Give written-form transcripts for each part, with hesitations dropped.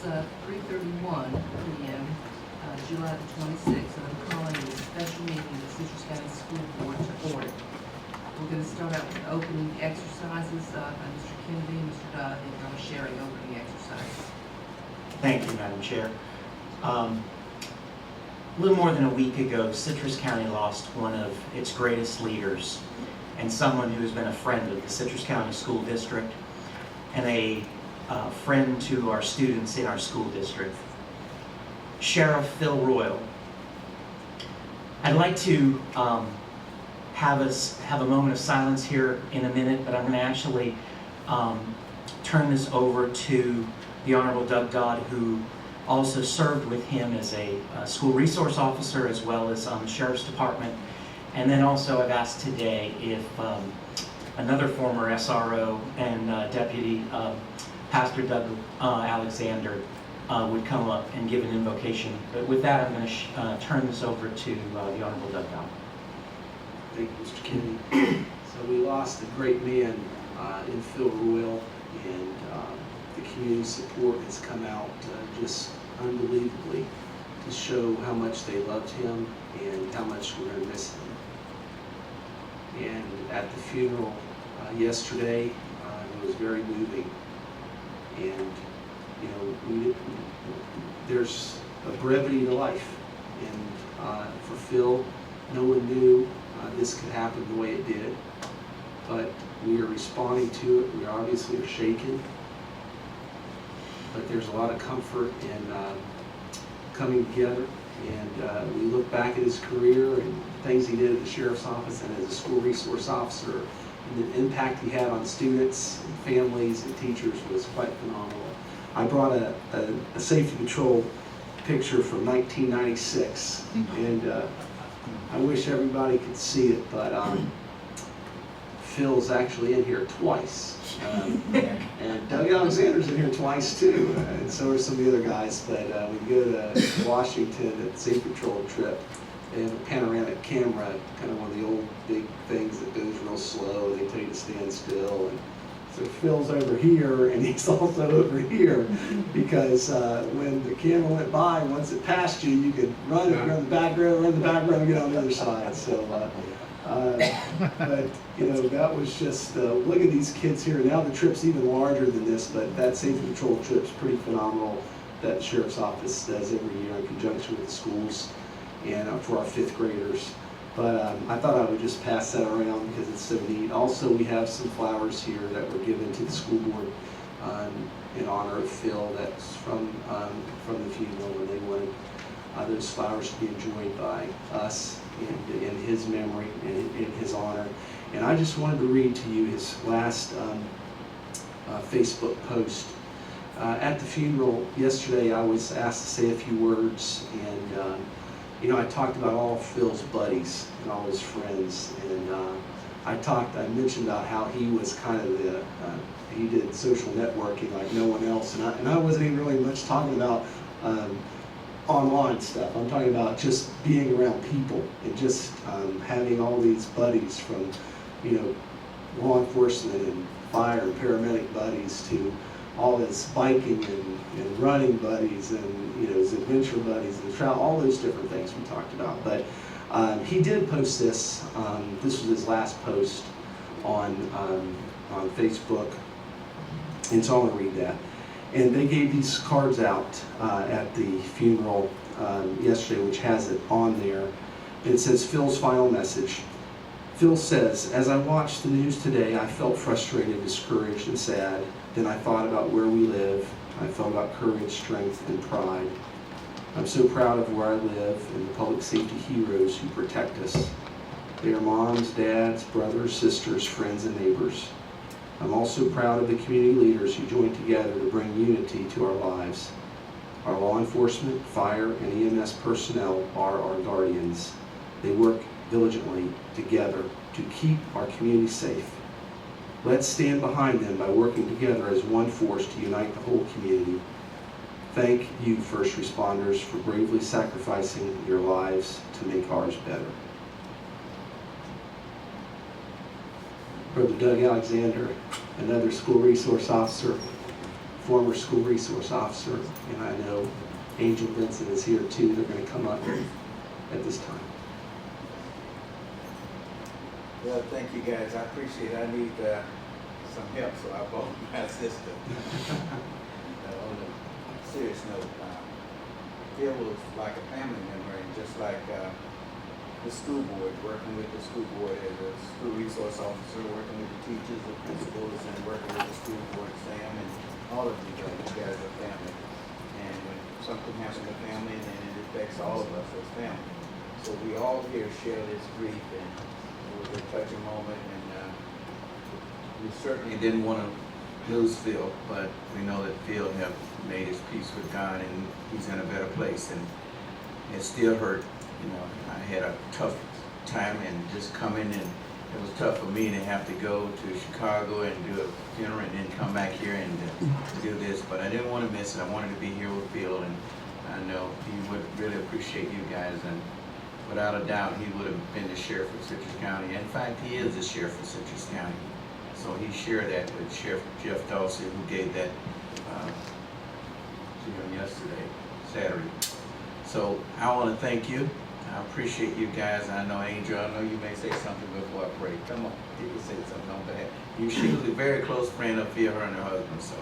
3:31 p.m., July the 26th, and I'm calling a special meeting of the Citrus County School Board to order. We're going to start out with opening exercises by Mr. Kennedy and Mr. Dodd. They're going to share an opening exercise. Thank you, Madam Chair. A little more than a week ago, Citrus County lost one of its greatest leaders and someone who has been a friend of the Citrus County School District and a friend to our students in our school district, Sheriff Phil Royal. I'd like to have a moment of silence here in a minute, but I'm going to actually turn this over to the Honorable Doug Dodd, who also served with him as a school resource officer as well as Sheriff's Department. And then also I've asked today if another former SRO and Deputy Pastor Doug Alexander would come up and give an invocation. But with that, I'm going to turn this over to the Honorable Doug Dodd. Thank you, Mr. Kennedy. So we lost a great man in Phil Royal, and the community support has come out just unbelievably to show how much they loved him and how much we're going to miss him. And at the funeral yesterday, it was very moving. And you know, there's a brevity to life, and for Phil, no one knew this could happen the way it did, but we are responding to it. We obviously are shaken, but there's a lot of comfort in coming together, and we look back at his career and things he did at the Sheriff's Office and as a school resource officer, and the impact he had on students and families and teachers was quite phenomenal. I brought a safety patrol picture from 1996, and I wish everybody could see it, but Phil's actually in here twice. And Doug Alexander's in here twice too, and so are some of the other guys. But we go to Washington at the Safety Patrol trip, they have a panoramic camera, kind of one of the old big things that goes real slow. They tell you to stand still. And so Phil's over here, and he's also over here, because when the camera went by, once it passed you, you could run the background, and get on the other side. So, but you know, that was just look at these kids here. Now the trip's even larger than this, but that safety patrol trip's pretty phenomenal. That the Sheriff's Office does every year in conjunction with the schools and for our 5th graders. But I thought I would just pass that around because it's so neat. Also, we have some flowers here that were given to the school board in honor of Phil. That's from the funeral, and they wanted those flowers to be enjoyed by us in his memory and in his honor. And I just wanted to read to you his last Facebook post. At the funeral yesterday, I was asked to say a few words, and you know, I talked about all of Phil's buddies and all his friends, and I mentioned about how he was kind of he did social networking like no one else, and I wasn't even really much talking about online stuff. I'm talking about just being around people and just having all these buddies from, you know, law enforcement and fire and paramedic buddies to all his biking and running buddies and, you know, his adventure buddies and travel, all those different things we talked about. But he did post this. This was his last post on Facebook, and so I'm going to read that. And they gave these cards out at the funeral yesterday, which has it on there. It says, Phil's final message. Phil says, as I watched the news today, I felt frustrated, discouraged, and sad. Then I thought about where we live. I thought about courage, strength, and pride. I'm so proud of where I live and the public safety heroes who protect us. They are moms, dads, brothers, sisters, friends, and neighbors. I'm also proud of the community leaders who joined together to bring unity to our lives. Our law enforcement, fire, and EMS personnel are our guardians. They work diligently together to keep our community safe. Let's stand behind them by working together as one force to unite the whole community. Thank you, first responders, for bravely sacrificing your lives to make ours better. Brother Doug Alexander, another school resource officer, former school resource officer, and I know Angel Vincent is here too. They're going to come up at this time. Well, thank you guys. I appreciate it. I need some help, so I bought my sister. On a serious note, Phil was like a family member, and just like the school board, working with the school board as a school resource officer, working with the teachers, the principals, and working with the school board, Sam, and all of you guys are family. And when something happens to the family, then it affects all of us as family. So we all here share this grief, and it was a touching moment, and we certainly didn't want to lose Phil, but we know that Phil have made his peace with God, and he's in a better place, and it still hurt. You know, I had a tough time and just coming, and it was tough for me to have to go to Chicago and do a funeral and then come back here and do this, but I didn't want to miss it. I wanted to be here with Phil, and I know he would really appreciate you guys, and without a doubt, he would have been the sheriff of Citrus County. In fact, he is the sheriff of Citrus County. So he shared that with Sheriff Jeff Dawson, who gave that to him yesterday, Saturday. So I want to thank you. I appreciate you guys. I know, Angel, I know you may say something before I pray. Come on, you can say something on behalf. She was a very close friend of Phil, her and her husband, so.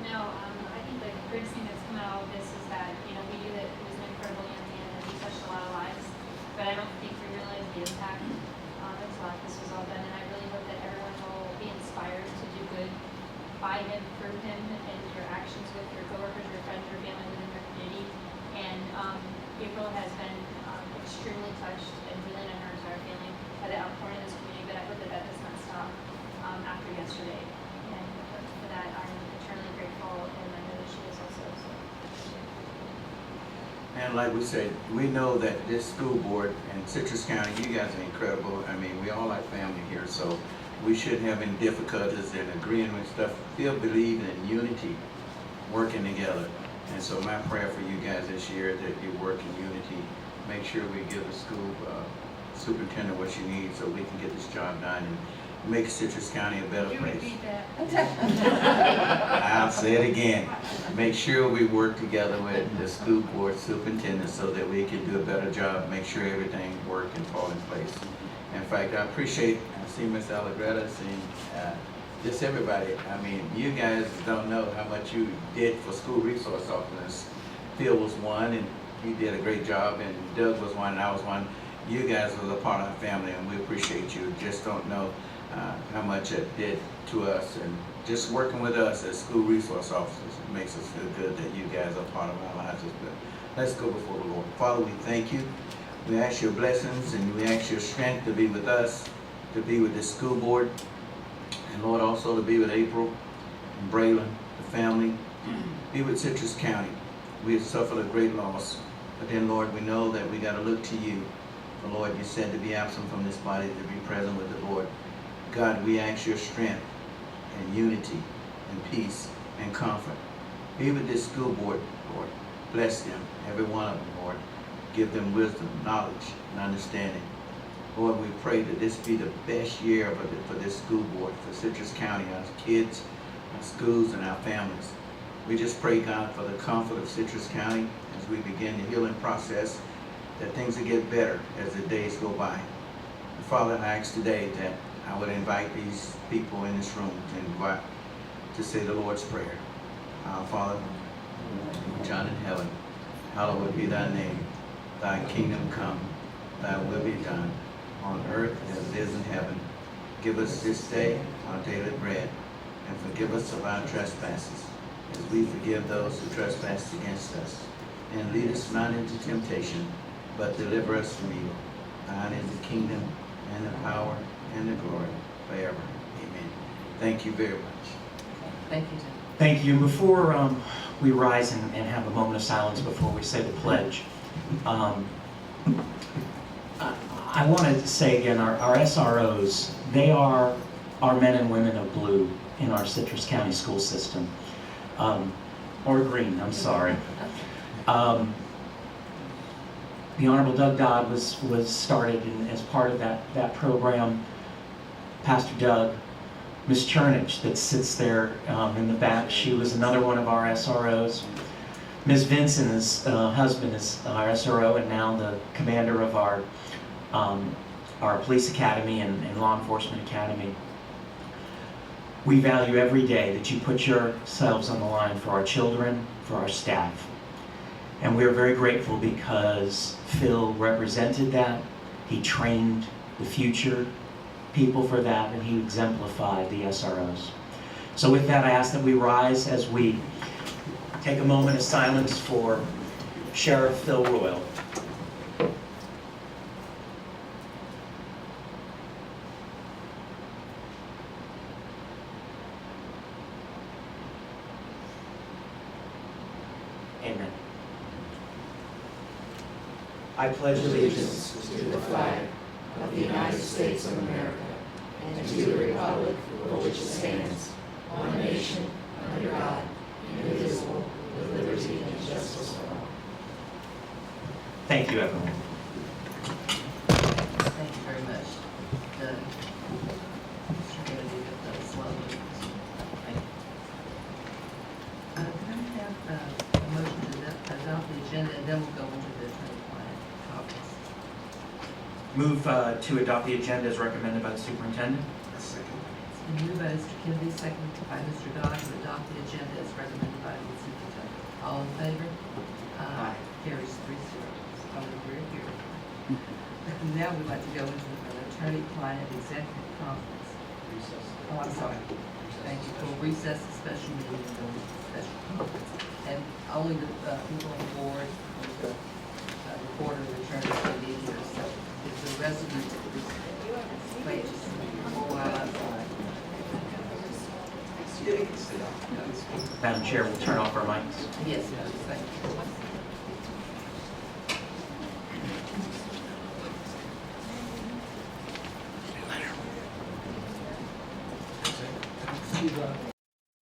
No, I think the greatest thing that's come out of this is that, you know, we knew that he was an incredible young man and he touched a lot of lives, but I don't think we realized the impact until this was all done, and I really hope that everyone will be inspired to do good by him, through him, and your actions with your coworkers, your friends, your family within your community. And April has been extremely touched and really in her entire family by the outpouring in this community, but I hope that that does not stop after yesterday. And for that, I'm eternally grateful, and I know that she is also. So. And like we said, we know that this school board and Citrus County, you guys are incredible. I mean, we all like family here, so we shouldn't have any difficulties in agreeing with stuff. Still believe in unity, working together. And so my prayer for you guys this year is that you work in unity. Make sure we give the school superintendent what she needs so we can get this job done and make Citrus County a better You place. repeat that. I'll say it again. Make sure we work together with the school board superintendent so that we can do a better job, make sure everything work and fall in place. In fact, I see Ms. Allegretta, just everybody. I mean, you guys don't know how much you did for school resource officers. Phil was one, and he did a great job, and Doug was one, and I was one. You guys was a part of our family, and we appreciate you. Just don't know how much it did to us, and just working with us as school resource officers, it makes us feel good that you guys are part of our lives as well. Let's go before the Lord. Father, we thank you. We ask your blessings, and we ask your strength to be with us, to be with the school board, and Lord, also to be with April and Braylon, the family, be with Citrus County. We have suffered a great loss, but then, Lord, we know that we got to look to you. For Lord, you said to be absent from this body, to be present with the Lord. God, we ask your strength and unity and peace and comfort. Be with this school board, Lord. Bless them, every one of them, Lord. Give them wisdom, knowledge, and understanding. Lord, we pray that this be the best year for this school board, for Citrus County, our kids, our schools, and our families. We just pray, God, for the comfort of Citrus County as we begin the healing process, that things will get better as the days go by. And Father, I ask today that I would invite these people in this room to say the Lord's Prayer. Our Father, which art in heaven, hallowed be thy name. Thy kingdom come, thy will be done, on earth as it is in heaven. Give us this day our daily bread, and forgive us of our trespasses, as we forgive those who trespass against us. And lead us not into temptation, but deliver us from evil. Thine is the kingdom, and the power, and the glory, forever. Amen. Thank you very much. Thank you, Tim. Thank you. Before we rise and have a moment of silence before we say the pledge, I want to say again, our SROs, they are our men and women of blue in our Citrus County school system. Or green, I'm sorry. The Honorable Doug Dodd was started as part of that program. Pastor Doug Ms. Chernich that sits there in the back. She was another one of our SROs. Ms. Vinson's husband is our SRO and now the commander of our police academy and law enforcement academy. We value every day that you put yourselves on the line for our children, for our staff. And we are very grateful because Phil represented that. He trained the future people for that, and he exemplified the SROs. So with that, I ask that we rise as we take a moment of silence for Sheriff Phil Royal. Amen. I pledge allegiance to the flag of the United States of America and to the republic for which it stands, one nation, under God, indivisible, with liberty and justice for all. Thank you, everyone. Thank you very much. Mr. Kennedy, that was lovely. Thank you. Can I have a motion to adopt the agenda, and then we'll go into the attorney-client conference. Move to adopt the agenda as recommended by the superintendent. It's been moved by Mr. Kennedy, seconded by Mr. Dodd to adopt the agenda as recommended by the superintendent. All in favor? Aye. Carries 3-0. So we're here. Now we'd like to go into an attorney-client executive conference. Oh, I'm sorry. Thank you. For recess, a special meeting, and then special conference. And only the people on the board, the reporter, the attorney, will be here. So if the resident wait just a while outside. Madam Chair, we'll turn off our mics. Yes, thank you.